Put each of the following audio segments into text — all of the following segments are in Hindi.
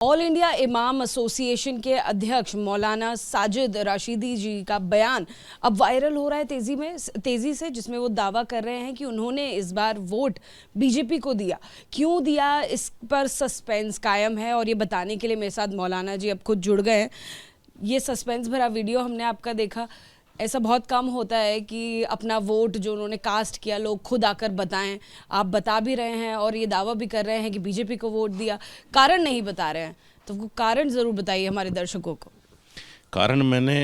ऑल इंडिया इमाम एसोसिएशन के अध्यक्ष मौलाना साजिद राशिदी जी का बयान अब वायरल हो रहा है तेजी से, जिसमें वो दावा कर रहे हैं कि उन्होंने इस बार वोट बीजेपी को दिया। क्यों दिया, इस पर सस्पेंस कायम है और ये बताने के लिए मेरे साथ मौलाना जी अब खुद जुड़ गए हैं। ये सस्पेंस भरा वीडियो हमने आपका देखा। ऐसा बहुत कम होता है कि अपना वोट जो उन्होंने कास्ट किया लोग खुद आकर बताएं। आप बता भी रहे हैं और ये दावा भी कर रहे हैं कि बीजेपी को वोट दिया, कारण नहीं बता रहे हैं, तो वो कारण ज़रूर बताइए हमारे दर्शकों को। कारण मैंने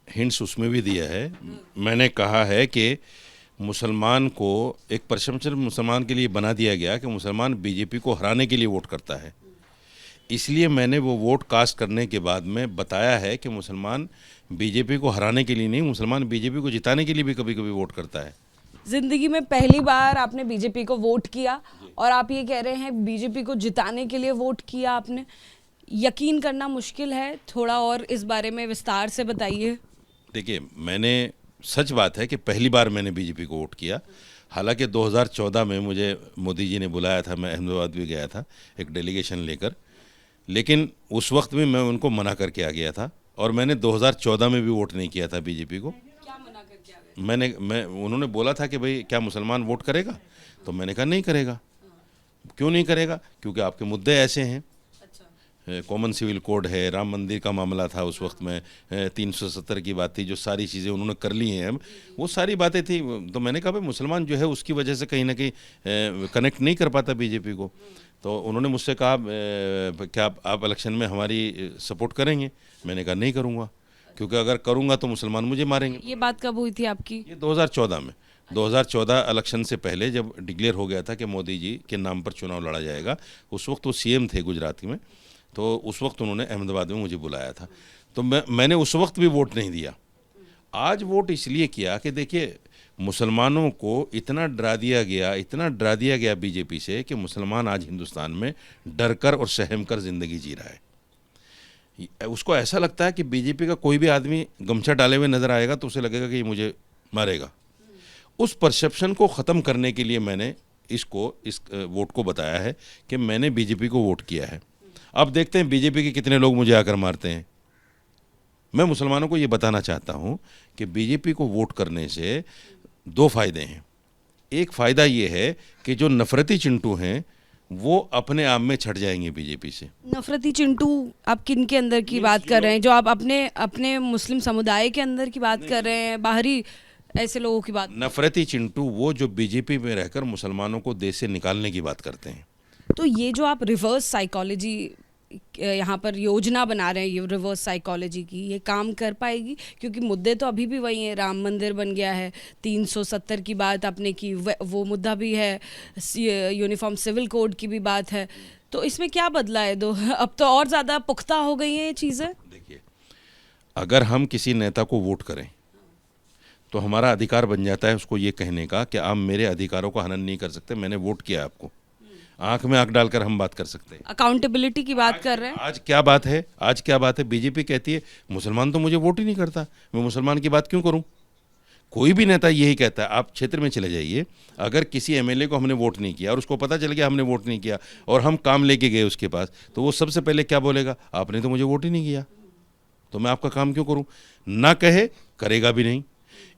हिंट्स उसमें भी दिया है। मैंने कहा है कि मुसलमान को एक परसेप्शन मुसलमान के लिए बना दिया गया कि मुसलमान बीजेपी को हराने के लिए वोट करता है। इसलिए मैंने वो वोट कास्ट करने के बाद में बताया है कि मुसलमान बीजेपी को हराने के लिए नहीं, मुसलमान बीजेपी को जिताने के लिए भी कभी कभी वोट करता है। जिंदगी में पहली बार आपने बीजेपी को वोट किया और आप ये कह रहे हैं बीजेपी को जिताने के लिए वोट किया आपने। यकीन करना मुश्किल है, थोड़ा और इस बारे में विस्तार से बताइए। देखिए, सच बात है कि पहली बार मैंने बीजेपी को वोट किया। हालांकि 2014 में मुझे मोदी जी ने बुलाया था, मैं अहमदाबाद भी गया था एक डेलीगेशन लेकर, लेकिन उस वक्त भी मैं उनको मना करके आ गया था और मैंने 2014 में भी वोट नहीं किया था बीजेपी को। क्या मना करके आ गए? उन्होंने बोला था कि भाई क्या मुसलमान वोट करेगा, तो मैंने कहा नहीं करेगा। क्यों नहीं करेगा? क्योंकि आपके मुद्दे ऐसे हैं। कॉमन सिविल कोड है, राम मंदिर का मामला था उस वक्त में, 370 की बात थी, जो सारी चीज़ें उन्होंने कर ली हैं अब, वो सारी बातें थी। तो मैंने कहा भाई मुसलमान जो है उसकी वजह से कहीं ना कहीं कनेक्ट नहीं कर पाता बीजेपी को। तो उन्होंने मुझसे कहा क्या आप इलेक्शन में हमारी सपोर्ट करेंगे? मैंने कहा नहीं करूँगा, क्योंकि अगर करूँगा तो मुसलमान मुझे मारेंगे। ये बात कब हुई थी आपकी? ये 2014 में, 2014 इलेक्शन से पहले जब डिक्लेयर हो गया था कि मोदी जी के नाम पर चुनाव लड़ा जाएगा। उस वक्त वो सीएम थे गुजरात में, तो उस वक्त उन्होंने अहमदाबाद में मुझे बुलाया था। तो मैंने उस वक्त भी वोट नहीं दिया। आज वोट इसलिए किया कि देखिए मुसलमानों को इतना डरा दिया गया बीजेपी से कि मुसलमान आज हिंदुस्तान में डर कर और सहम कर ज़िंदगी जी रहा है। उसको ऐसा लगता है कि बीजेपी का कोई भी आदमी गमछा डाले हुए नज़र आएगा तो उसे लगेगा कि ये मुझे मारेगा। उस परसेप्शन को ख़त्म करने के लिए मैंने इस वोट को बताया है कि मैंने बीजेपी को वोट किया है। अब देखते हैं बीजेपी के कितने लोग मुझे आकर मारते हैं। मैं मुसलमानों को ये बताना चाहता हूँ कि बीजेपी को वोट करने से दो फायदे हैं। एक फ़ायदा ये है कि जो नफरती चिंटू हैं वो अपने आप में छट जाएंगे बीजेपी से। नफरती चिंटू आप किन के अंदर की बात कर रहे हैं? जो आप अपने मुस्लिम समुदाय के अंदर की बात कर रहे हैं, बाहरी ऐसे लोगों की बात? नफरती चिंटू वो जो बीजेपी में रहकर मुसलमानों को देश से निकालने की बात करते हैं। तो ये जो आप रिवर्स साइकोलॉजी यहाँ पर योजना बना रहे हैं, ये रिवर्स साइकोलॉजी की, ये काम कर पाएगी? क्योंकि मुद्दे तो अभी भी वही हैं। राम मंदिर बन गया है, 370 की बात आपने की, वो मुद्दा भी है, यूनिफॉर्म सिविल कोड की भी बात है। तो इसमें क्या बदला है? अब तो और ज़्यादा पुख्ता हो गई हैं ये चीज़ें। देखिए, अगर हम किसी नेता को वोट करें तो हमारा अधिकार बन जाता है उसको ये कहने का कि आप मेरे अधिकारों का हनन नहीं कर सकते, मैंने वोट किया आपको। आंख में आंख डालकर हम बात कर सकते हैं। अकाउंटेबिलिटी की बात कर रहे हैं। आज क्या बात है? बीजेपी कहती है मुसलमान तो मुझे वोट ही नहीं करता, मैं मुसलमान की बात क्यों करूं? कोई भी नेता यही कहता है। आप क्षेत्र में चले जाइए, अगर किसी एमएलए को हमने वोट नहीं किया और उसको पता चल गया हमने वोट नहीं किया और हम काम लेके गए उसके पास, तो वो सबसे पहले क्या बोलेगा? आपने तो मुझे वोट ही नहीं किया, तो मैं आपका काम क्यों करूं? ना कहे, करेगा भी नहीं।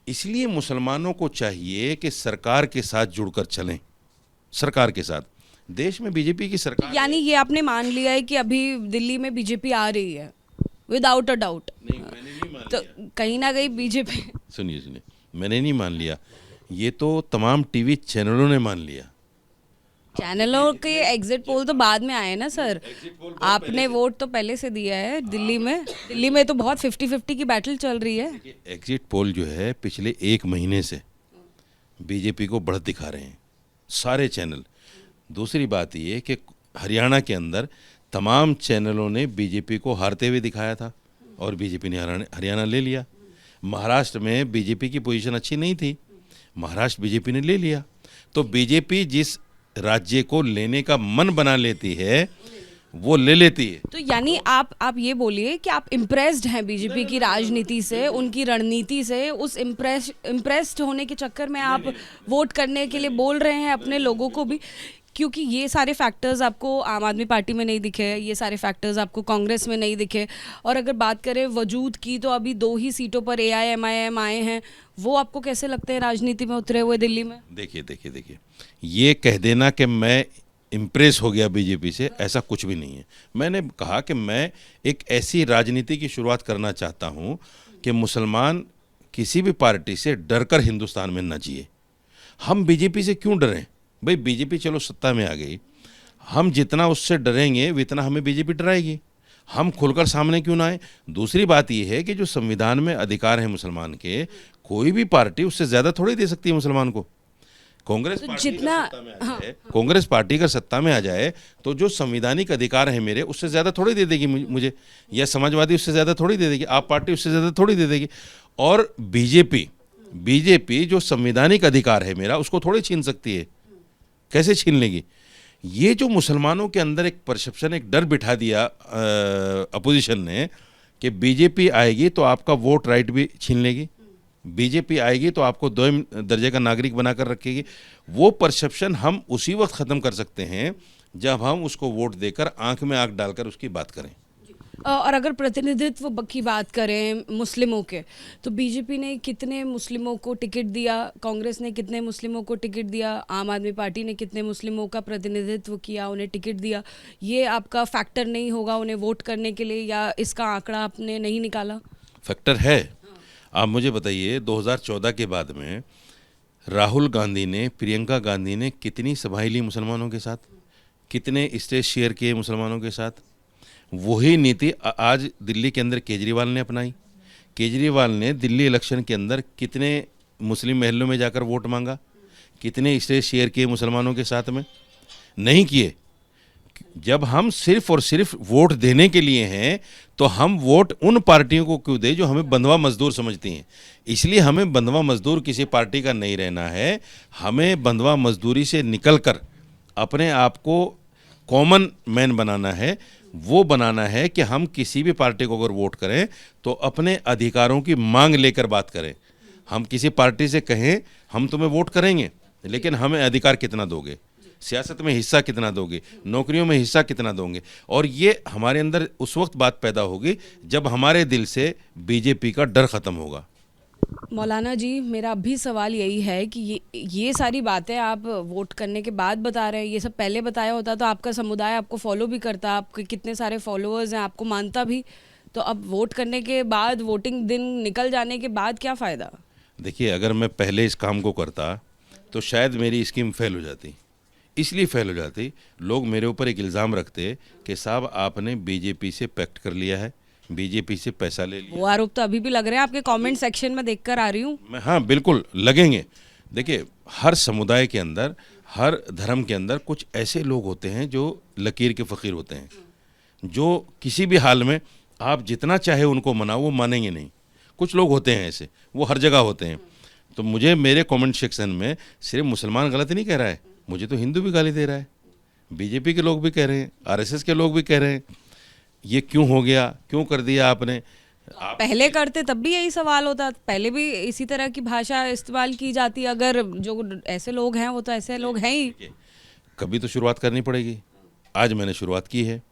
इसलिए मुसलमानों को चाहिए कि सरकार के साथ जुड़कर चलें, सरकार के साथ। देश में बीजेपी की सरकार, यानी ये आपने मान लिया है कि अभी दिल्ली में बीजेपी आ रही है विदाउट अ डाउट? नहीं, मैंने नहीं मान तो लिया। कहीं ना कहीं बीजेपी सुनिए, मैंने नहीं मान लिया, ये तो तमाम टीवी चैनलों ने मान लिया। चैनलों के एग्जिट पोल तो बाद में आए ना सर। आपने वोट तो पहले से दिया है। दिल्ली में तो बहुत 50-50 की बैटल चल रही है। एग्जिट पोल जो है पिछले 1 महीने से बीजेपी को बढ़त दिखा रहे हैं सारे चैनल। दूसरी बात ये कि हरियाणा के अंदर तमाम चैनलों ने बीजेपी को हारते हुए दिखाया था और बीजेपी ने हरियाणा ले लिया। महाराष्ट्र में बीजेपी की पोजीशन अच्छी नहीं थी, महाराष्ट्र बीजेपी ने ले लिया। तो बीजेपी जिस राज्य को लेने का मन बना लेती है वो ले लेती है। तो यानी आप ये बोलिए कि आप इम्प्रेस्ड हैं बीजेपी की राजनीति से, उनकी रणनीति से। उस इम्प्रेस्ड होने के चक्कर में आप वोट करने के लिए बोल रहे हैं अपने लोगों को भी क्योंकि ये सारे फैक्टर्स आपको आम आदमी पार्टी में नहीं दिखे, ये सारे फैक्टर्स आपको कांग्रेस में नहीं दिखे, और अगर बात करें वजूद की तो अभी 2 ही सीटों पर AIMIM आए हैं, वो आपको कैसे लगते हैं राजनीति में उतरे हुए दिल्ली में? देखिए, ये कह देना कि मैं इम्प्रेस हो गया बीजेपी से, ऐसा कुछ भी नहीं है। मैंने कहा कि मैं एक ऐसी राजनीति की शुरुआत करना चाहता हूँ कि मुसलमान किसी भी पार्टी से डरकर हिंदुस्तान में न जिए। हम बीजेपी से क्यों डरें भाई? बीजेपी चलो सत्ता में आ गई, हम जितना उससे डरेंगे उतना हमें बीजेपी डराएगी। हम खुलकर सामने क्यों ना आए? दूसरी बात यह है कि जो संविधान में अधिकार है मुसलमान के, कोई भी पार्टी उससे ज़्यादा थोड़ी दे सकती है मुसलमान को। कांग्रेस पार्टी अगर सत्ता में आ जाए तो जो संवैधानिक अधिकार है मेरे, उससे ज़्यादा थोड़ी दे देगी मुझे, या समाजवादी उससे ज़्यादा थोड़ी दे देगी, आप पार्टी उससे ज़्यादा थोड़ी दे देगी। और बीजेपी जो संवैधानिक अधिकार है मेरा, उसको थोड़ी छीन सकती है। कैसे छीन लेगी? ये जो मुसलमानों के अंदर एक परसेप्शन, एक डर बिठा दिया अपोजिशन ने कि बीजेपी आएगी तो आपका वोट राइट भी छीन लेगी, बीजेपी आएगी तो आपको 2 दर्जे का नागरिक बनाकर रखेगी। वो परसेप्शन हम उसी वक्त ख़त्म कर सकते हैं जब हम उसको वोट देकर आंख में आंख डालकर उसकी बात करें। और अगर प्रतिनिधित्व की बात करें मुस्लिमों के, तो बीजेपी ने कितने मुस्लिमों को टिकट दिया, कांग्रेस ने कितने मुस्लिमों को टिकट दिया, आम आदमी पार्टी ने कितने मुस्लिमों का प्रतिनिधित्व किया, उन्हें टिकट दिया, ये आपका फैक्टर नहीं होगा उन्हें वोट करने के लिए, या इसका आंकड़ा आपने नहीं निकाला? फैक्टर है। आप मुझे बताइए, 2014 के बाद में राहुल गांधी ने, प्रियंका गांधी ने कितनी सभाएं ली मुसलमानों के साथ, कितने स्टेज शेयर किए मुसलमानों के साथ? वही नीति आज दिल्ली के अंदर केजरीवाल ने अपनाई। केजरीवाल ने दिल्ली इलेक्शन के अंदर कितने मुस्लिम महलों में जाकर वोट मांगा, कितने स्टेज शेयर किए मुसलमानों के साथ में? नहीं किए। जब हम सिर्फ और सिर्फ वोट देने के लिए हैं तो हम वोट उन पार्टियों को क्यों दें जो हमें बंधुआ मजदूर समझती हैं। इसलिए हमें बंधुआ मजदूर किसी पार्टी का नहीं रहना है। हमें बंधुआ मजदूरी से निकलकर अपने आप को कॉमन मैन बनाना है। वो बनाना है कि हम किसी भी पार्टी को अगर वोट करें तो अपने अधिकारों की मांग लेकर बात करें। हम किसी पार्टी से कहें हम तुम्हें वोट करेंगे, लेकिन हमें अधिकार कितना दोगे, सियासत में हिस्सा कितना दोगे, नौकरियों में हिस्सा कितना दोगे। और ये हमारे अंदर उस वक्त बात पैदा होगी जब हमारे दिल से बीजेपी का डर ख़त्म होगा। मौलाना जी, मेरा अभी सवाल यही है कि ये सारी बातें आप वोट करने के बाद बता रहे हैं, ये सब पहले बताया होता तो आपका समुदाय आपको फॉलो भी करता, आपके कितने सारे फॉलोअर्स हैं, आपको मानता भी। तो अब वोट करने के बाद, वोटिंग दिन निकल जाने के बाद क्या फ़ायदा? देखिए, अगर मैं पहले इस काम को करता तो शायद मेरी स्कीम फेल हो जाती। इसलिए फेल हो जाती, लोग मेरे ऊपर एक इल्ज़ाम रखते कि साहब आपने बीजेपी से पैक्ट कर लिया है, बीजेपी से पैसा ले लिया। वो आरोप तो अभी भी लग रहे हैं, आपके कमेंट सेक्शन में देखकर आ रही हूँ। हाँ, बिल्कुल लगेंगे। देखिए, हर समुदाय के अंदर, हर धर्म के अंदर कुछ ऐसे लोग होते हैं जो लकीर के फ़कीर होते हैं, जो किसी भी हाल में आप जितना चाहे उनको मनाओ, वो मानेंगे नहीं। कुछ लोग होते हैं ऐसे, वो हर जगह होते हैं। तो मुझे मेरे कमेंट सेक्शन में सिर्फ मुसलमान गलत नहीं कह रहा है, मुझे तो हिंदू भी गाली दे रहा है, बीजेपी के लोग भी कह रहे हैं, आरएसएस के लोग भी कह रहे हैं, ये क्यों हो गया, क्यों कर दिया आपने। पहले करते तब भी यही सवाल होता, पहले भी इसी तरह की भाषा इस्तेमाल की जाती। अगर जो ऐसे लोग हैं वो तो ऐसे लोग हैं ही। कभी तो शुरुआत करनी पड़ेगी। आज मैंने शुरुआत की है।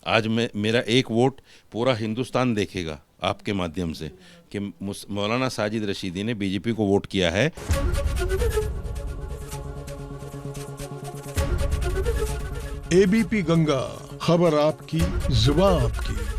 आज मेरा एक वोट पूरा हिंदुस्तान देखेगा आपके माध्यम से कि मौलाना साजिद रशीदी ने बीजेपी को वोट किया है। एबीपी गंगा, खबर आपकी, जुबान आपकी।